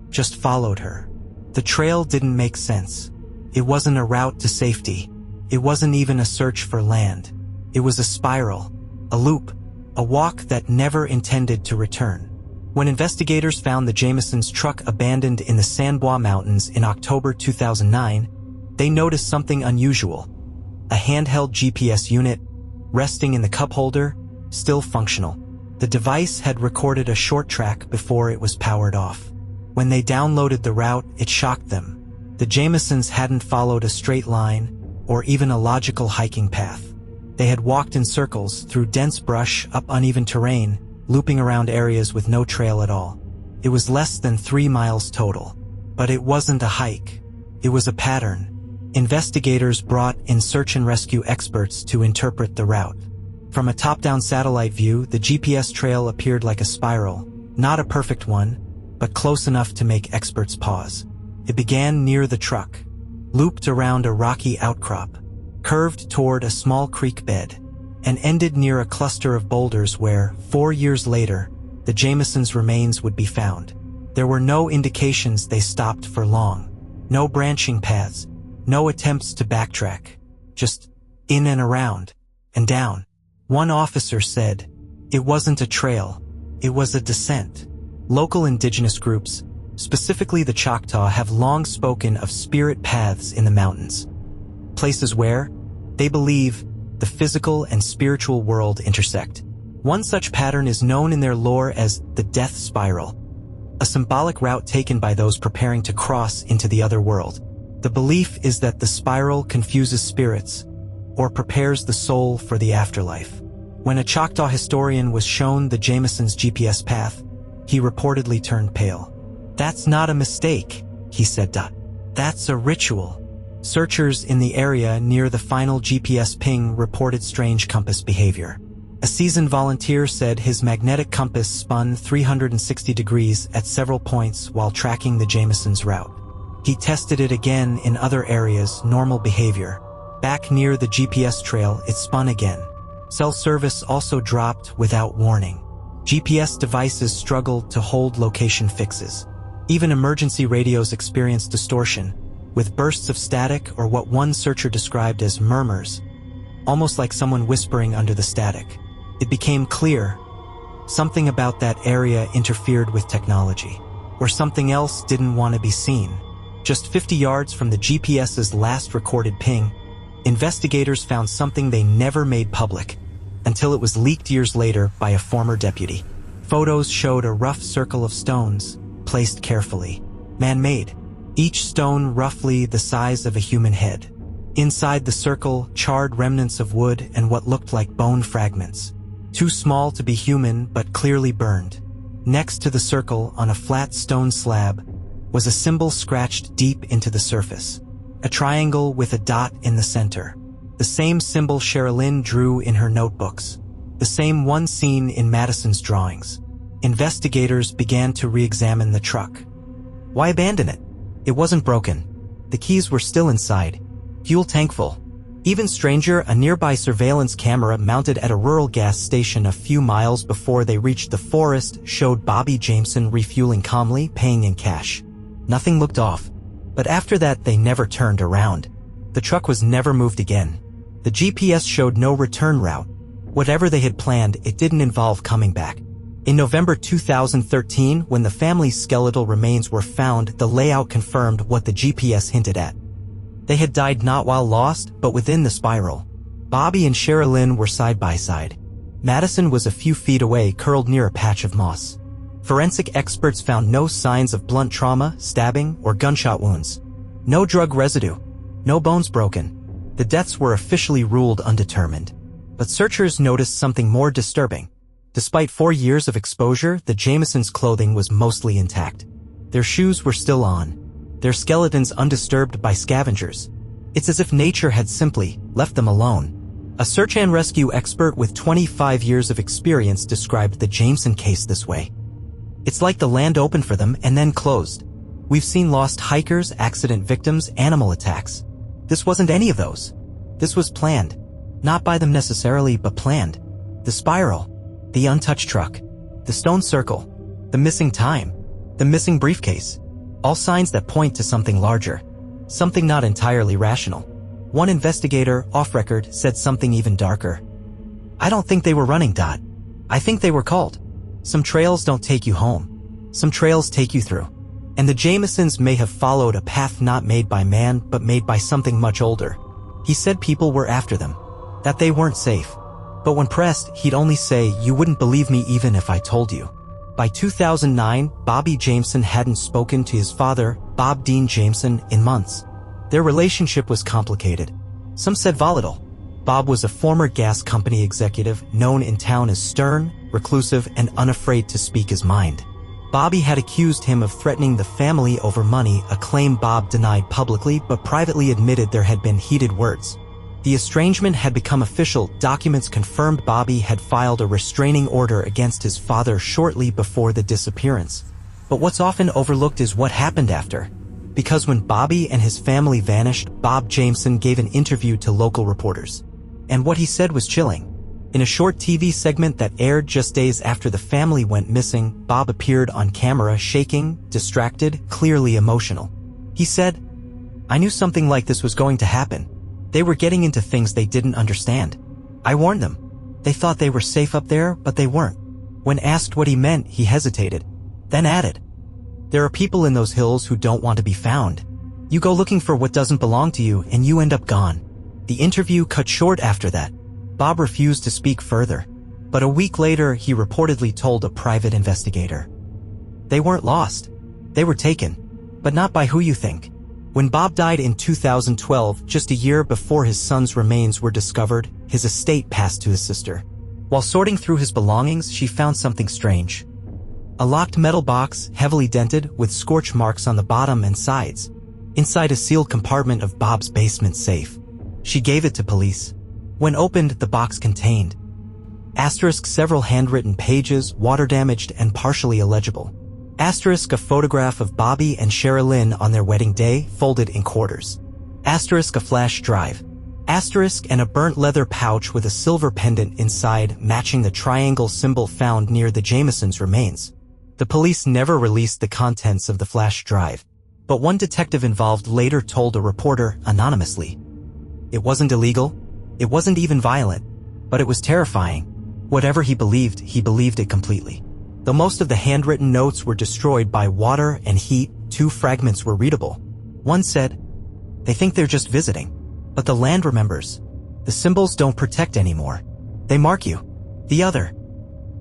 just followed her. The trail didn't make sense. It wasn't a route to safety. It wasn't even a search for land. It was a spiral, a loop, a walk that never intended to return. When investigators found the Jamesons' truck abandoned in the Bois Mountains in October 2009, they noticed something unusual. A handheld GPS unit, resting in the cup holder, still functional. The device had recorded a short track before it was powered off. When they downloaded the route, it shocked them. The Jamesons hadn't followed a straight line or even a logical hiking path. They had walked in circles through dense brush, up uneven terrain, looping around areas with no trail at all. It was less than 3 miles total. But it wasn't a hike. It was a pattern. Investigators brought in search and rescue experts to interpret the route. From a top-down satellite view, the GPS trail appeared like a spiral, not a perfect one, but close enough to make experts pause. It began near the truck, looped around a rocky outcrop, curved toward a small creek bed, and ended near a cluster of boulders where, 4 years later, the Jamesons' remains would be found. There were no indications they stopped for long, no branching paths, no attempts to backtrack, just in and around, and down. One officer said, "It wasn't a trail, it was a descent." Local indigenous groups, specifically the Choctaw, have long spoken of spirit paths in the mountains. Places where, they believe, the physical and spiritual world intersect. One such pattern is known in their lore as the Death Spiral, a symbolic route taken by those preparing to cross into the other world. The belief is that the spiral confuses spirits, or prepares the soul for the afterlife. When a Choctaw historian was shown the Jamesons' GPS path, he reportedly turned pale. "That's not a mistake," he said. "That's a ritual." Searchers in the area near the final GPS ping reported strange compass behavior. A seasoned volunteer said his magnetic compass spun 360 degrees at several points while tracking the Jamesons' route. He tested it again in other areas, normal behavior. Back near the GPS trail, it spun again. Cell service also dropped without warning. GPS devices struggled to hold location fixes. Even emergency radios experienced distortion, with bursts of static or what one searcher described as murmurs, almost like someone whispering under the static. It became clear something about that area interfered with technology, or something else didn't want to be seen. Just 50 yards from the GPS's last recorded ping, investigators found something they never made public, until it was leaked years later by a former deputy. Photos showed a rough circle of stones, placed carefully, man-made, each stone roughly the size of a human head. Inside the circle, charred remnants of wood and what looked like bone fragments, too small to be human but clearly burned. Next to the circle, on a flat stone slab, was a symbol scratched deep into the surface, a triangle with a dot in the center. The same symbol Sherilynn drew in her notebooks, the same one seen in Madyson's drawings. Investigators began to re-examine the truck. Why abandon it? It wasn't broken. The keys were still inside. Fuel tank full. Even stranger, a nearby surveillance camera mounted at a rural gas station a few miles before they reached the forest showed Bobby Jameson refueling calmly, paying in cash. Nothing looked off. But after that, they never turned around. The truck was never moved again. The GPS showed no return route. Whatever they had planned, it didn't involve coming back. In November 2013, when the family's skeletal remains were found, the layout confirmed what the GPS hinted at. They had died not while lost, but within the spiral. Bobby and Sherilynn were side by side. Madyson was a few feet away, curled near a patch of moss. Forensic experts found no signs of blunt trauma, stabbing, or gunshot wounds. No drug residue. No bones broken. The deaths were officially ruled undetermined. But searchers noticed something more disturbing. Despite 4 years of exposure, the Jamesons' clothing was mostly intact. Their shoes were still on, their skeletons undisturbed by scavengers. It's as if nature had simply left them alone. A search and rescue expert with 25 years of experience described the Jameson case this way. It's like the land opened for them and then closed. We've seen lost hikers, accident victims, animal attacks. This wasn't any of those. This was planned. Not by them necessarily, but planned. The spiral, the untouched truck, the stone circle, the missing time, the missing briefcase. All signs that point to something larger. Something not entirely rational. One investigator, off record, said something even darker. I don't think they were running, Dot. I think they were called. Some trails don't take you home. Some trails take you through. And the Jamesons may have followed a path not made by man, but made by something much older. He said people were after them. That they weren't safe. But when pressed, he'd only say, "You wouldn't believe me even if I told you." By 2009, Bobby Jameson hadn't spoken to his father, Bob Dean Jameson, in months. Their relationship was complicated. Some said volatile. Bob was a former gas company executive known in town as stern, reclusive, and unafraid to speak his mind. Bobby had accused him of threatening the family over money, a claim Bob denied publicly but privately admitted there had been heated words. The estrangement had become official. Documents confirmed Bobby had filed a restraining order against his father shortly before the disappearance. But what's often overlooked is what happened after. Because when Bobby and his family vanished, Bob Jameson gave an interview to local reporters. And what he said was chilling. In a short TV segment that aired just days after the family went missing, Bob appeared on camera shaking, distracted, clearly emotional. He said, "I knew something like this was going to happen. They were getting into things they didn't understand. I warned them. They thought they were safe up there, but they weren't." When asked what he meant, he hesitated, then added, "There are people in those hills who don't want to be found. You go looking for what doesn't belong to you and you end up gone." The interview cut short after that. Bob refused to speak further. But a week later, he reportedly told a private investigator, "They weren't lost. They were taken. But not by who you think." When Bob died in 2012, just a year before his son's remains were discovered, his estate passed to his sister. While sorting through his belongings, she found something strange. A locked metal box, heavily dented, with scorch marks on the bottom and sides. Inside a sealed compartment of Bob's basement safe. She gave it to police. When opened, the box contained several handwritten pages, water-damaged and partially illegible. A photograph of Bobby and Sherilynn on their wedding day, folded in quarters. A flash drive. And a burnt leather pouch with a silver pendant inside, matching the triangle symbol found near the Jamesons' remains. The police never released the contents of the flash drive. But one detective involved later told a reporter anonymously, "It wasn't illegal. It wasn't even violent. But it was terrifying." Whatever he believed it completely. Though most of the handwritten notes were destroyed by water and heat, 2 fragments were readable. One said, "They think they're just visiting. But the land remembers. The symbols don't protect anymore. They mark you." The other.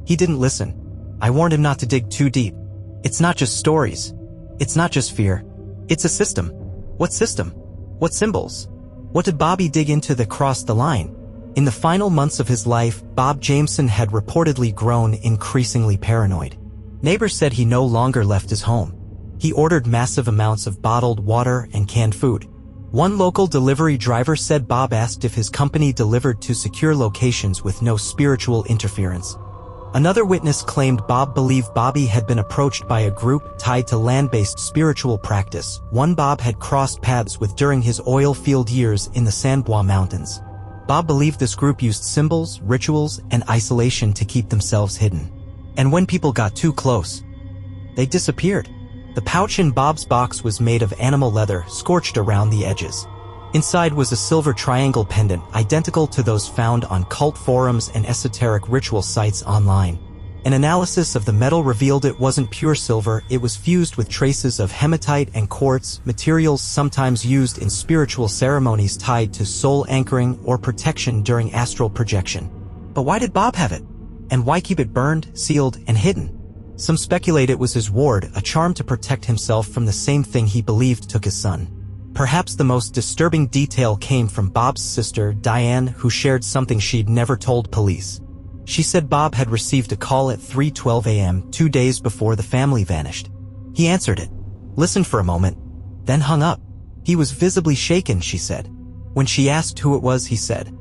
He didn't listen. I warned him not to dig too deep. It's not just stories. It's not just fear. It's a system. What system? What symbols? What did Bobby dig into that crossed the line? In the final months of his life, Bob Jameson had reportedly grown increasingly paranoid. Neighbors said he no longer left his home. He ordered massive amounts of bottled water and canned food. One local delivery driver said Bob asked if his company delivered to secure locations with no spiritual interference. Another witness claimed Bob believed Bobby had been approached by a group tied to land-based spiritual practice, one Bob had crossed paths with during his oil field years in the San Bois Mountains. Bob believed this group used symbols, rituals, and isolation to keep themselves hidden. And when people got too close, they disappeared. The pouch in Bob's box was made of animal leather, scorched around the edges. Inside was a silver triangle pendant, identical to those found on cult forums and esoteric ritual sites online. An analysis of the metal revealed it wasn't pure silver, it was fused with traces of hematite and quartz, materials sometimes used in spiritual ceremonies tied to soul anchoring or protection during astral projection. But why did Bob have it? And why keep it burned, sealed, and hidden? Some speculate it was his ward, a charm to protect himself from the same thing he believed took his son. Perhaps the most disturbing detail came from Bob's sister, Diane, who shared something she'd never told police. She said Bob had received a call at 3:12 a.m. 2 days before the family vanished. He answered it, listened for a moment, then hung up. He was visibly shaken, she said. When she asked who it was, he said,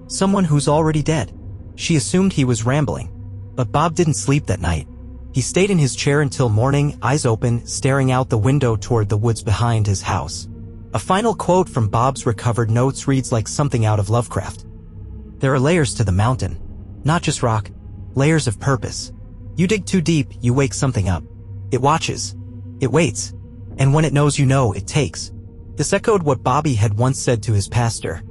"Someone who's already dead." She assumed he was rambling. But Bob didn't sleep that night. He stayed in his chair until morning, eyes open, staring out the window toward the woods behind his house. A final quote from Bob's recovered notes reads like something out of Lovecraft. "There are layers to the mountain. Not just rock. Layers of purpose. You dig too deep, you wake something up. It watches. It waits. And when it knows you know, it takes." This echoed what Bobby had once said to his pastor.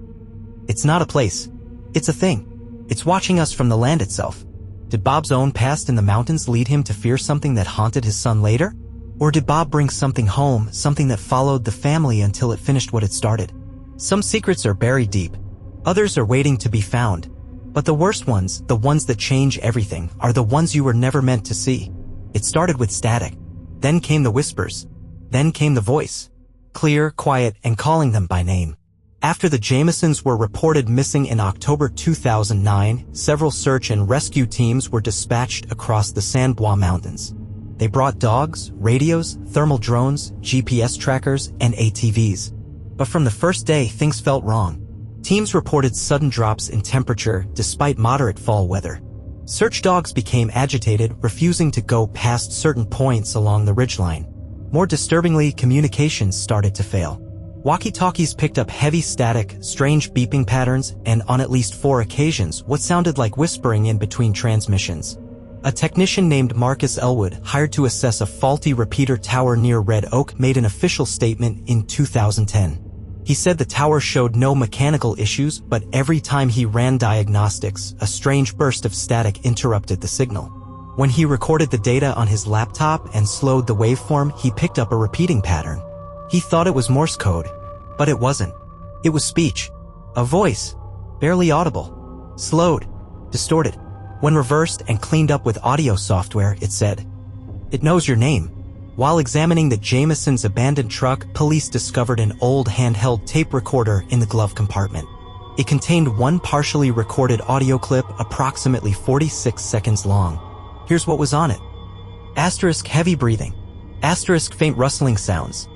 "It's not a place. It's a thing. It's watching us from the land itself." Did Bob's own past in the mountains lead him to fear something that haunted his son later? Or did Bob bring something home, something that followed the family until it finished what it started? Some secrets are buried deep. Others are waiting to be found. But the worst ones, the ones that change everything, are the ones you were never meant to see. It started with static. Then came the whispers. Then came the voice. Clear, quiet, and calling them by name. After the Jamesons were reported missing in October 2009, several search and rescue teams were dispatched across the Bois Mountains. They brought dogs, radios, thermal drones, GPS trackers, and ATVs. But from the first day, things felt wrong. Teams reported sudden drops in temperature despite moderate fall weather. Search dogs became agitated, refusing to go past certain points along the ridgeline. More disturbingly, communications started to fail. Walkie-talkies picked up heavy static, strange beeping patterns, and on at least 4 occasions, what sounded like whispering in between transmissions. A technician named Marcus Elwood, hired to assess a faulty repeater tower near Red Oak, made an official statement in 2010. He said the tower showed no mechanical issues, but every time he ran diagnostics, a strange burst of static interrupted the signal. When he recorded the data on his laptop and slowed the waveform, he picked up a repeating pattern. He thought it was Morse code, but it wasn't. It was speech. A voice. Barely audible. Slowed. Distorted. When reversed and cleaned up with audio software, it said, "It knows your name." While examining the Jamesons' abandoned truck, police discovered an old handheld tape recorder in the glove compartment. It contained one partially recorded audio clip approximately 46 seconds long. Here's what was on it. Asterisk heavy breathing. Asterisk faint rustling sounds.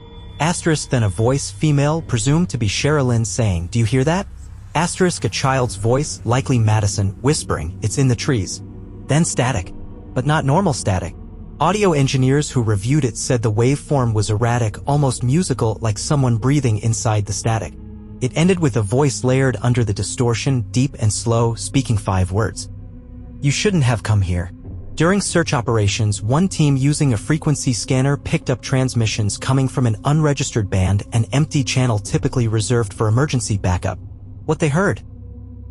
Asterisk then a voice, female, presumed to be Sherilynn, saying, "Do you hear that?" Asterisk a child's voice, likely Madyson, whispering, "It's in the trees." Then static. But not normal static. Audio engineers who reviewed it said the waveform was erratic, almost musical, like someone breathing inside the static. It ended with a voice layered under the distortion, deep and slow, speaking 5 words. "You shouldn't have come here." During search operations, one team using a frequency scanner picked up transmissions coming from an unregistered band, an empty channel typically reserved for emergency backup. What they heard?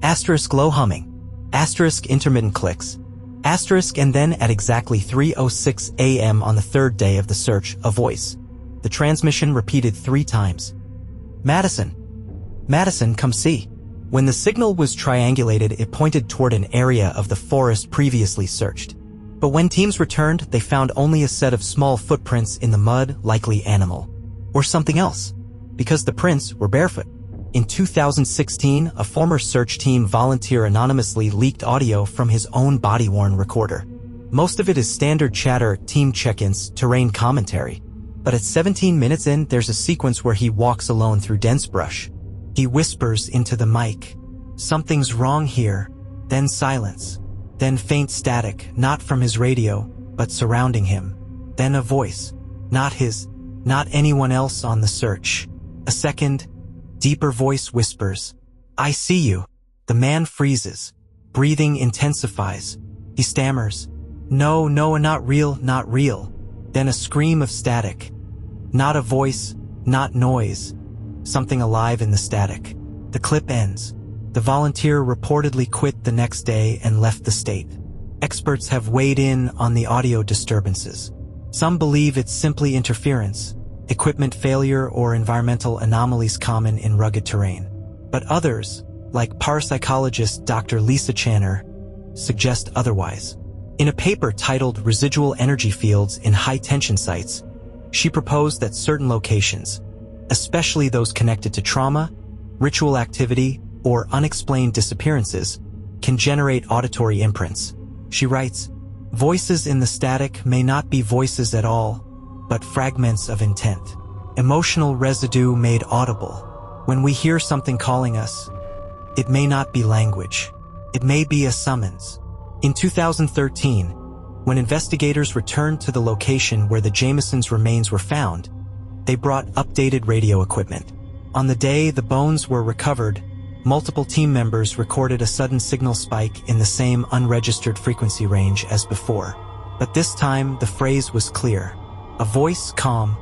Asterisk low humming. Asterisk intermittent clicks. Asterisk and then at exactly 3:06 a.m. on the 3rd day of the search, a voice. The transmission repeated 3 times. "Madyson. Madyson, come see." When the signal was triangulated, it pointed toward an area of the forest previously searched. But when teams returned, they found only a set of small footprints in the mud, likely animal. Or something else. Because the prints were barefoot. In 2016, a former search team volunteer anonymously leaked audio from his own body-worn recorder. Most of it is standard chatter, team check-ins, terrain commentary. But at 17 minutes in, there's a sequence where he walks alone through dense brush. He whispers into the mic, "Something's wrong here." Then silence. Then faint static, not from his radio, but surrounding him. Then a voice. Not his, not anyone else on the search. A second, deeper voice whispers, "I see you." The man freezes. Breathing intensifies. He stammers, "No, no, not real, not real." Then a scream of static. Not a voice, not noise. Something alive in the static. The clip ends. The volunteer reportedly quit the next day and left the state. Experts have weighed in on the audio disturbances. Some believe it's simply interference, equipment failure, or environmental anomalies common in rugged terrain. But others, like parapsychologist Dr. Lisa Channer, suggest otherwise. In a paper titled Residual Energy Fields in High-Tension Sites, she proposed that certain locations, especially those connected to trauma, ritual activity, or unexplained disappearances, can generate auditory imprints. She writes, "Voices in the static may not be voices at all, but fragments of intent. Emotional residue made audible. When we hear something calling us, it may not be language. It may be a summons." In 2013, when investigators returned to the location where the Jamesons' remains were found, they brought updated radio equipment. On the day the bones were recovered, multiple team members recorded a sudden signal spike in the same unregistered frequency range as before. But this time, the phrase was clear. A voice, calm,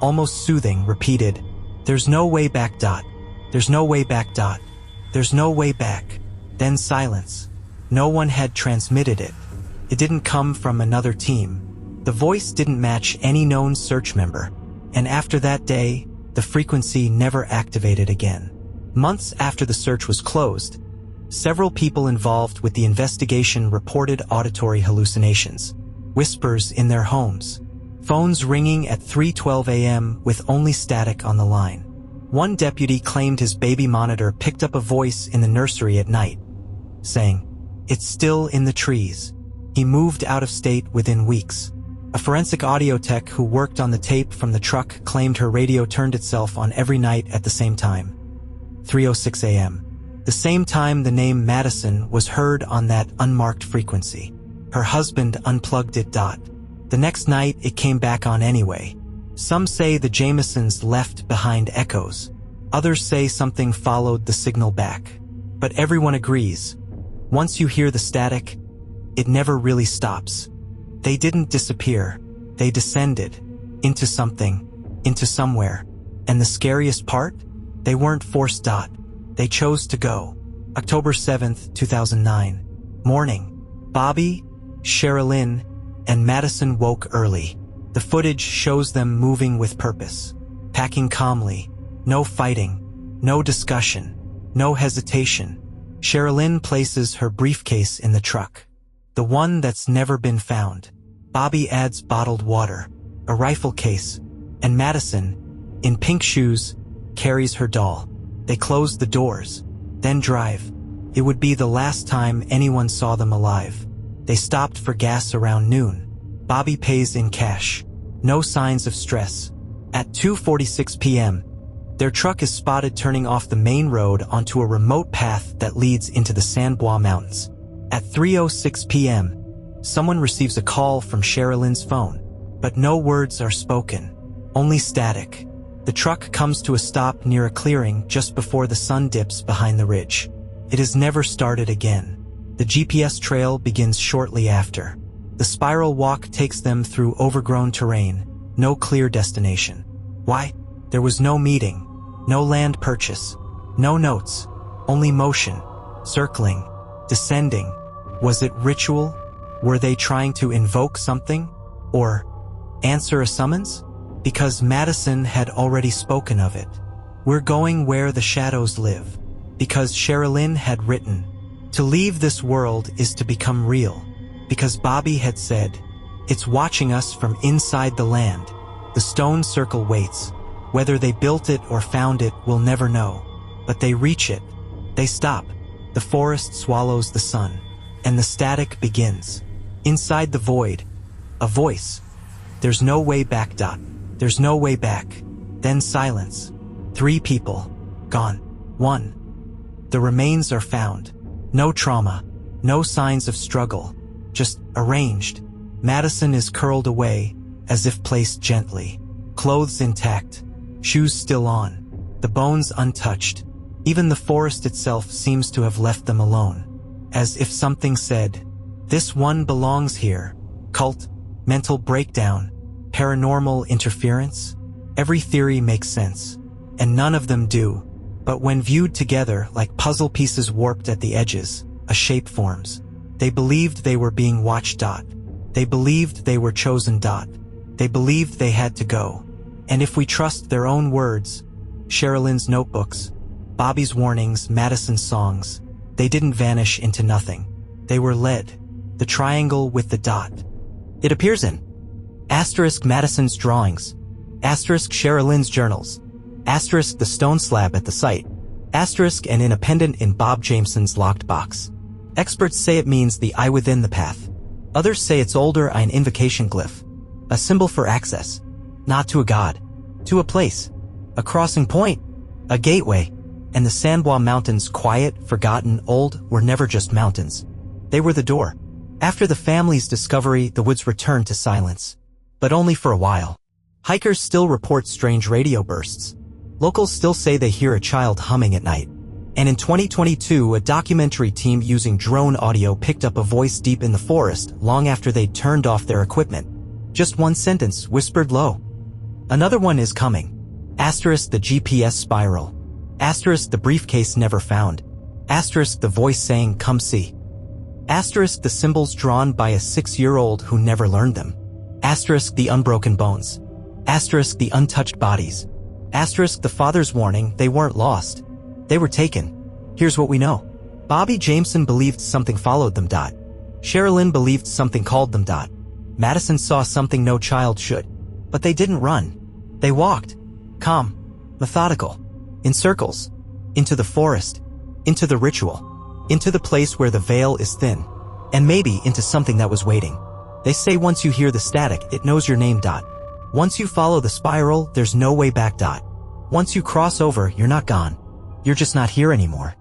almost soothing, repeated, "There's no way back. There's no way back. There's no way back." Then silence. No one had transmitted it. It didn't come from another team. The voice didn't match any known search member. And after that day, the frequency never activated again. Months after the search was closed, several people involved with the investigation reported auditory hallucinations, whispers in their homes, phones ringing at 3:12 a.m. with only static on the line. One deputy claimed his baby monitor picked up a voice in the nursery at night, saying, "It's still in the trees." He moved out of state within weeks. A forensic audio tech who worked on the tape from the truck claimed her radio turned itself on every night at the same time, 3:06 a.m. The same time the name Madyson was heard on that unmarked frequency. Her husband unplugged it. The next night it came back on anyway. Some say the Jamesons left behind echoes. Others say something followed the signal back. But everyone agrees. Once you hear the static, it never really stops. They didn't disappear. They descended. Into something. Into somewhere. And the scariest part? They weren't forced. They chose to go. October 7th, 2009. Morning. Bobby, Sherilynn, and Madyson woke early. The footage shows them moving with purpose. Packing calmly. No fighting. No discussion. No hesitation. Sherilynn places her briefcase in the truck. The one that's never been found. Bobby adds bottled water, a rifle case, and Madyson, in pink shoes, carries her doll. They close the doors, then drive. It would be the last time anyone saw them alive. They stopped for gas around noon. Bobby pays in cash. No signs of stress. At 2:46 p.m., their truck is spotted turning off the main road onto a remote path that leads into the Bois Mountains. At 3:06 p.m., someone receives a call from Sherilynn's phone, but no words are spoken, only static. The truck comes to a stop near a clearing just before the sun dips behind the ridge. It has never started again. The GPS trail begins shortly after. The spiral walk takes them through overgrown terrain, no clear destination. Why? There was no meeting, no land purchase, no notes, only motion, circling, descending. Was it ritual? Were they trying to invoke something? Or answer a summons? Because Madyson had already spoken of it. We're going where the shadows live. Because Sherilynn had written, to leave this world is to become real. Because Bobby had said, it's watching us from inside the land. The stone circle waits. Whether they built it or found it, we'll never know. But they reach it. They stop. The forest swallows the sun. And the static begins. Inside the void, a voice. There's no way back. There's no way back. Then silence. 3 people. Gone. 1. The remains are found. No trauma. No signs of struggle. Just arranged. Madyson is curled away, as if placed gently. Clothes intact. Shoes still on. The bones untouched. Even the forest itself seems to have left them alone. As if something said, this one belongs here. Cult, mental breakdown, paranormal interference. Every theory makes sense, and none of them do. But when viewed together like puzzle pieces warped at the edges, a shape forms. They believed they were being watched. They believed they were chosen. They believed they had to go. And if we trust their own words, Sherilynn's notebooks, Bobby's warnings, Madyson's songs, they didn't vanish into nothing. They were led. The triangle with the dot. It appears in asterisk Madyson's drawings, asterisk Sherilynn's journals, asterisk the stone slab at the site, asterisk an independent in Bob Jameson's locked box. Experts say it means the eye within the path. Others say it's older an invocation glyph. A symbol for access. Not to a god. To a place. A crossing point. A gateway. And the Sandbois Mountains, quiet, forgotten, old, were never just mountains. They were the door. After the family's discovery, the woods returned to silence. But only for a while. Hikers still report strange radio bursts. Locals still say they hear a child humming at night. And in 2022, a documentary team using drone audio picked up a voice deep in the forest long after they'd turned off their equipment. Just one sentence, whispered low. Another one is coming. Asterisk the GPS spiral. Asterisk the briefcase never found. Asterisk the voice saying, come see. Asterisk the symbols drawn by a 6-year-old who never learned them. Asterisk the unbroken bones. Asterisk the untouched bodies. Asterisk the father's warning they weren't lost. They were taken. Here's what we know. Bobby Jameson believed something followed them. Sherilynn believed something called them. Madyson saw something no child should. But they didn't run. They walked. Calm. Methodical. In circles. Into the forest. Into the ritual. Into the place where the veil is thin. And maybe into something that was waiting. They say once you hear the static, it knows your name. Once you follow the spiral, there's no way back. Once you cross over, you're not gone. You're just not here anymore.